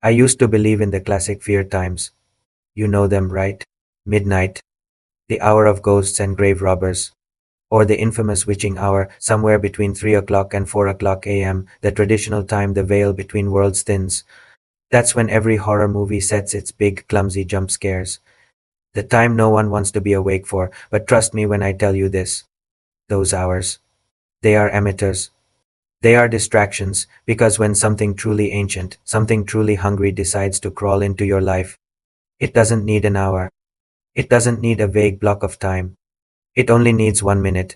I used to believe in the classic fear times. You know them, right? Midnight, the hour of ghosts and grave robbers, or the infamous witching hour, somewhere between 3 o'clock and 4 o'clock a.m., the traditional time the veil between worlds thins. That's when every horror movie sets its big, clumsy jump scares. The time no one wants to be awake for, but trust me when I tell you this. Those hours. They are emitters. They are distractions, because when something truly ancient, something truly hungry decides to crawl into your life, it doesn't need an hour. It doesn't need a vague block of time. It only needs 1 minute.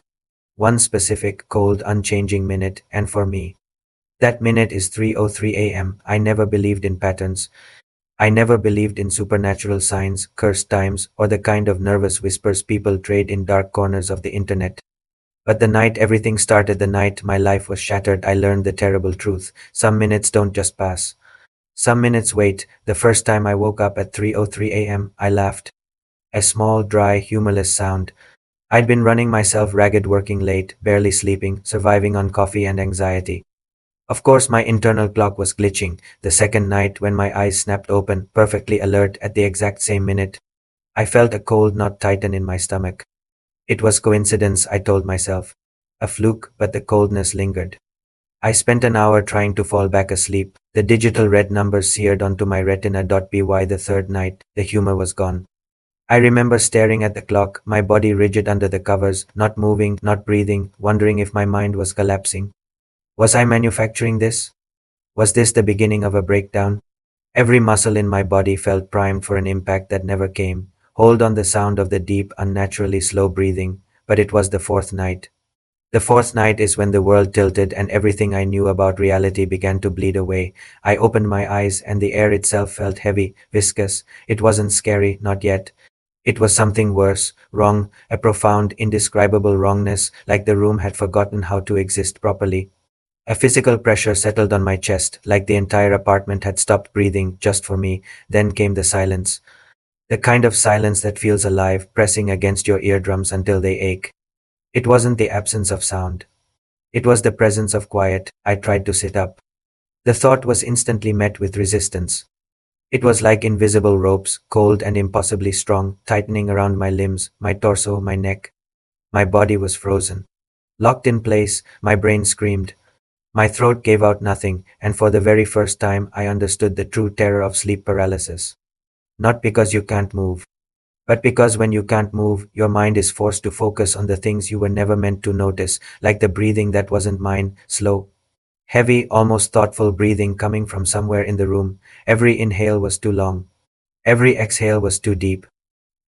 One specific, cold, unchanging minute, and for me, that minute is 3:03 a.m. I never believed in patterns. I never believed in supernatural signs, cursed times, or the kind of nervous whispers people trade in dark corners of the internet. But the night everything started, the night my life was shattered, I learned the terrible truth. Some minutes don't just pass. Some minutes wait. The first time I woke up at 3:03 a.m., I laughed. A small, dry, humorless sound. I'd been running myself ragged, working late, barely sleeping, surviving on coffee and anxiety. Of course, my internal clock was glitching. The second night, when my eyes snapped open, perfectly alert at the exact same minute, I felt a cold knot tighten in my stomach. It was coincidence, I told myself. A fluke, but the coldness lingered. I spent an hour trying to fall back asleep. The digital red numbers seared onto my retina. By the third night, the humor was gone. I remember staring at the clock, my body rigid under the covers, not moving, not breathing, wondering if my mind was collapsing. Was I manufacturing this? Was this the beginning of a breakdown? Every muscle in my body felt primed for an impact that never came. Hold on, the sound of the deep, unnaturally slow breathing, but it was the fourth night. The fourth night is when the world tilted and everything I knew about reality began to bleed away. I opened my eyes and the air itself felt heavy, viscous. It wasn't scary, not yet. It was something worse, wrong, a profound, indescribable wrongness, like the room had forgotten how to exist properly. A physical pressure settled on my chest, like the entire apartment had stopped breathing just for me. Then came the silence. The kind of silence that feels alive, pressing against your eardrums until they ache. It wasn't the absence of sound. It was the presence of quiet. I tried to sit up. The thought was instantly met with resistance. It was like invisible ropes, cold and impossibly strong, tightening around my limbs, my torso, my neck. My body was frozen. Locked in place, my brain screamed. My throat gave out nothing, and for the very first time I understood the true terror of sleep paralysis. Not because you can't move, but because when you can't move, your mind is forced to focus on the things you were never meant to notice, like the breathing that wasn't mine, slow, heavy, almost thoughtful breathing coming from somewhere in the room. Every inhale was too long. Every exhale was too deep.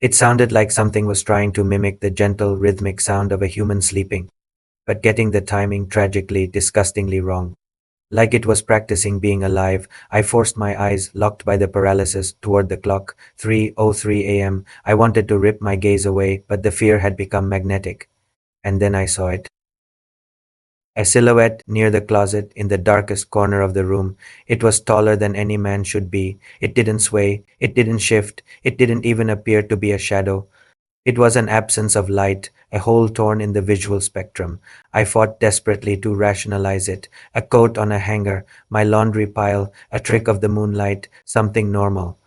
It sounded like something was trying to mimic the gentle, rhythmic sound of a human sleeping, but getting the timing tragically, disgustingly wrong. Like it was practicing being alive, I forced my eyes, locked by the paralysis, toward the clock. 3:03 a.m. I wanted to rip my gaze away, but the fear had become magnetic. And then I saw it. A silhouette near the closet in the darkest corner of the room. It was taller than any man should be. It didn't sway, it didn't shift, it didn't even appear to be a shadow. It was an absence of light, a hole torn in the visual spectrum. I fought desperately to rationalize it. A coat on a hanger, my laundry pile, a trick of the moonlight, something normal.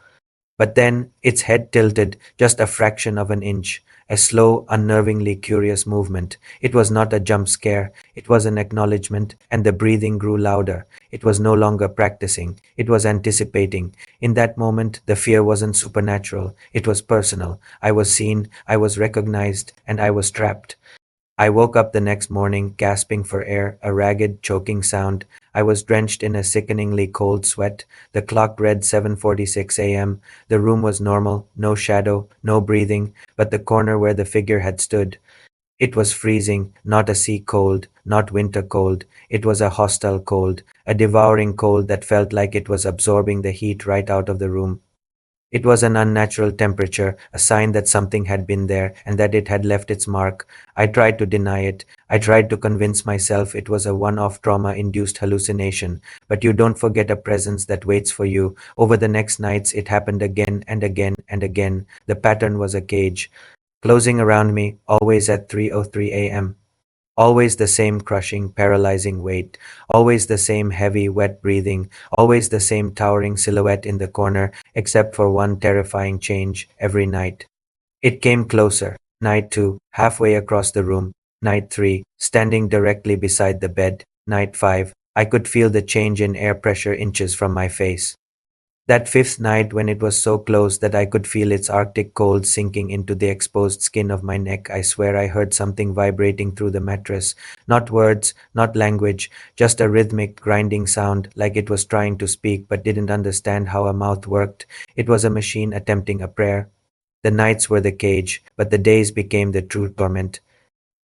But then its head tilted just a fraction of an inch, a slow, unnervingly curious movement. It was not a jump scare, it was an acknowledgement, and the breathing grew louder. It was no longer practicing, it was anticipating. In that moment, the fear wasn't supernatural, it was personal. I was seen, I was recognized, and I was trapped. I woke up the next morning, gasping for air, a ragged, choking sound. I was drenched in a sickeningly cold sweat. The clock read 7:46 a.m. The room was normal, no shadow, no breathing, but the corner where the figure had stood. It was freezing, not a sea cold, not winter cold. It was a hostile cold, a devouring cold that felt like it was absorbing the heat right out of the room. It was an unnatural temperature, a sign that something had been there and that it had left its mark. I tried to deny it. I tried to convince myself it was a one-off trauma-induced hallucination. But you don't forget a presence that waits for you. Over the next nights, it happened again and again and again. The pattern was a cage, closing around me, always at 3:03 a.m. Always the same crushing, paralyzing weight, always the same heavy, wet breathing, always the same towering silhouette in the corner, except for one terrifying change every night. It came closer. Night 2, halfway across the room. Night 3, standing directly beside the bed. Night 5, I could feel the change in air pressure inches from my face. That fifth night, when it was so close that I could feel its arctic cold sinking into the exposed skin of my neck, I swear I heard something vibrating through the mattress. Not words, not language, just a rhythmic, grinding sound, like it was trying to speak but didn't understand how a mouth worked. It was a machine attempting a prayer. The nights were the cage, but the days became the true torment.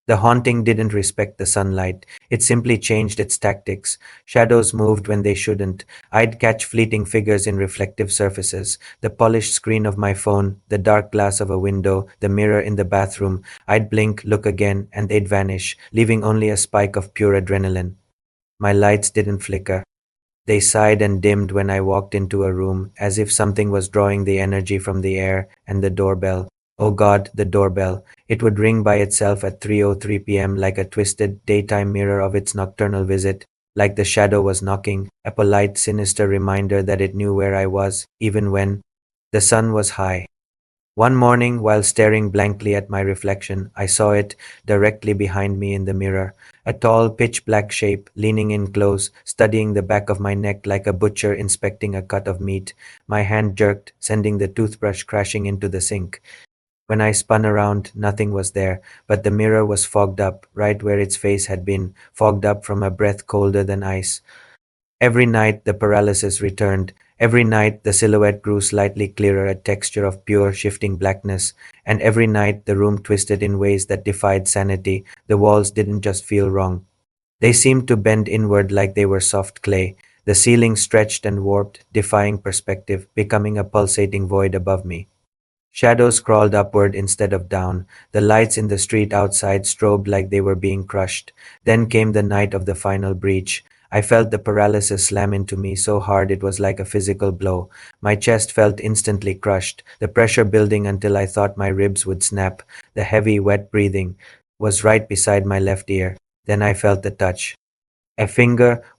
The haunting didn't respect the sunlight. It simply changed its tactics. Shadows moved when they shouldn't. I'd catch fleeting figures in reflective surfaces. The polished screen of my phone, the dark glass of a window, the mirror in the bathroom. I'd blink, look again, and they'd vanish, leaving only a spike of pure adrenaline. My lights didn't flicker. They sighed and dimmed when I walked into a room, as if something was drawing the energy from the air, and the doorbell. Oh God, the doorbell. It would ring by itself at 3:03 p.m. like a twisted daytime mirror of its nocturnal visit, like the shadow was knocking, a polite, sinister reminder that it knew where I was, even when the sun was high. One morning, while staring blankly at my reflection, I saw it directly behind me in the mirror, a tall, pitch black shape, leaning in close, studying the back of my neck like a butcher inspecting a cut of meat. My hand jerked, sending the toothbrush crashing into the sink. When I spun around, nothing was there, but the mirror was fogged up, right where its face had been, fogged up from a breath colder than ice. Every night the paralysis returned. Every night the silhouette grew slightly clearer, a texture of pure, shifting blackness. And every night the room twisted in ways that defied sanity. The walls didn't just feel wrong. They seemed to bend inward like they were soft clay. The ceiling stretched and warped, defying perspective, becoming a pulsating void above me. Shadows crawled upward instead of down. The lights in the street outside strobed like they were being crushed. Then came the night of the final breach. I felt the paralysis slam into me so hard it was like a physical blow. My chest felt instantly crushed, the pressure building until I thought my ribs would snap. The heavy, wet breathing was right beside my left ear. Then I felt the touch.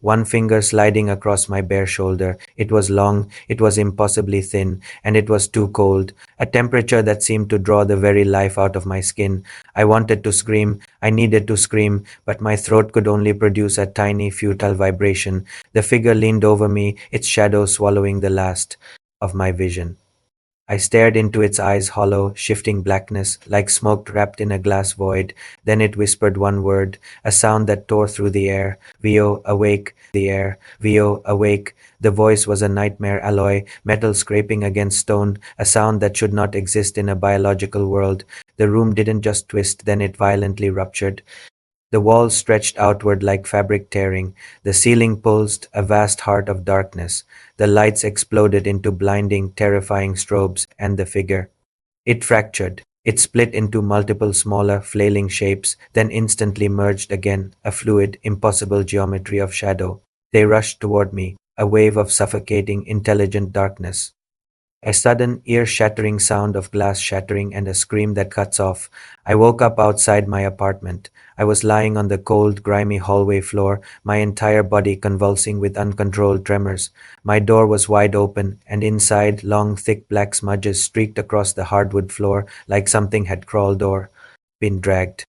One finger sliding across my bare shoulder. It was long, it was impossibly thin, and it was too cold, a temperature that seemed to draw the very life out of my skin. I wanted to scream, I needed to scream, but my throat could only produce a tiny, futile vibration. The figure leaned over me, its shadow swallowing the last of my vision. I stared into its eyes, hollow, shifting blackness, like smoke wrapped in a glass void. Then it whispered one word, a sound that tore through the air. Vio, awake, Vio, awake. The voice was a nightmare alloy, metal scraping against stone, a sound that should not exist in a biological world. The room didn't just twist, then it violently ruptured. The walls stretched outward like fabric tearing. The ceiling pulsed, a vast heart of darkness. The lights exploded into blinding, terrifying strobes, and the figure. It fractured. It split into multiple smaller, flailing shapes, then instantly merged again, a fluid, impossible geometry of shadow. They rushed toward me, a wave of suffocating, intelligent darkness. A sudden, ear-shattering sound of glass shattering and a scream that cuts off. I woke up outside my apartment. I was lying on the cold, grimy hallway floor, my entire body convulsing with uncontrolled tremors. My door was wide open, and inside, long, thick black smudges streaked across the hardwood floor like something had crawled or been dragged.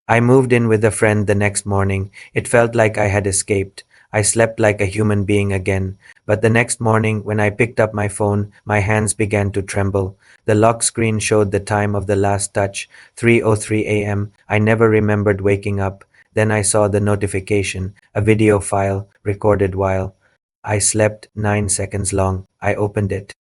I moved in with a friend the next morning. It felt like I had escaped. I slept like a human being again. But the next morning, when I picked up my phone, my hands began to tremble. The lock screen showed the time of the last touch, 3:03 a.m. I never remembered waking up. Then I saw the notification, a video file recorded while I slept 9 seconds long. I opened it.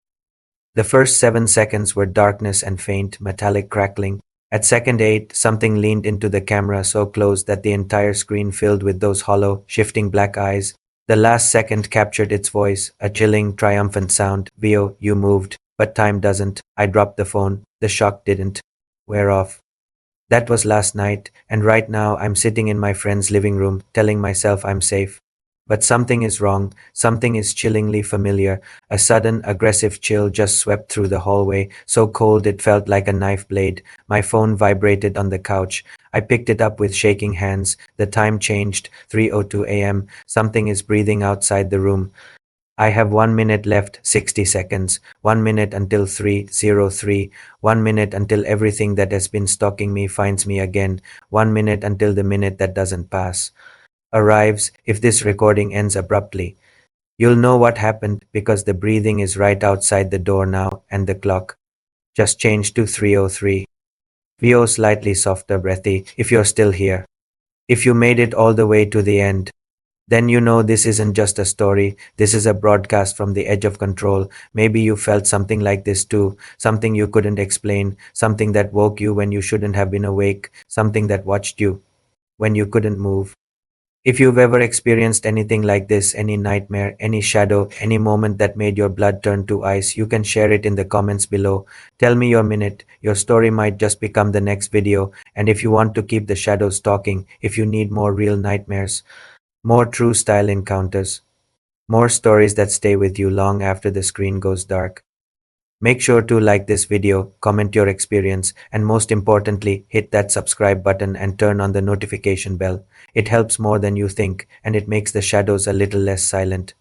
The first 7 seconds were darkness and faint, metallic crackling. At second 8, something leaned into the camera so close that the entire screen filled with those hollow, shifting black eyes. The last second captured its voice, a chilling, triumphant sound. Vio, you moved, but time doesn't. I dropped the phone. The shock didn't wear off. That was last night, and right now I'm sitting in my friend's living room, telling myself I'm safe. But something is wrong, something is chillingly familiar. A sudden, aggressive chill just swept through the hallway, so cold it felt like a knife blade. My phone vibrated on the couch. I picked it up with shaking hands. The time changed, 3:02 a.m. Something is breathing outside the room. I have 1 minute left, 60 seconds, 1 minute until 3:03, 1 minute until everything that has been stalking me finds me again, 1 minute until the minute that doesn't pass arrives. If this recording ends abruptly, you'll know what happened because the breathing is right outside the door now and the clock just changed to 3:03. VO slightly softer breathy if you're still here. If you made it all the way to the end, then you know this isn't just a story, this is a broadcast from the edge of control. Maybe you felt something like this too, something you couldn't explain, something that woke you when you shouldn't have been awake, something that watched you when you couldn't move. If you've ever experienced anything like this, any nightmare, any shadow, any moment that made your blood turn to ice, you can share it in the comments below. Tell me your minute. Your story might just become the next video. And if you want to keep the shadows talking, if you need more real nightmares, more true style encounters, more stories that stay with you long after the screen goes dark, make sure to like this video, comment your experience, and most importantly, hit that subscribe button and turn on the notification bell. It helps more than you think, and it makes the shadows a little less silent.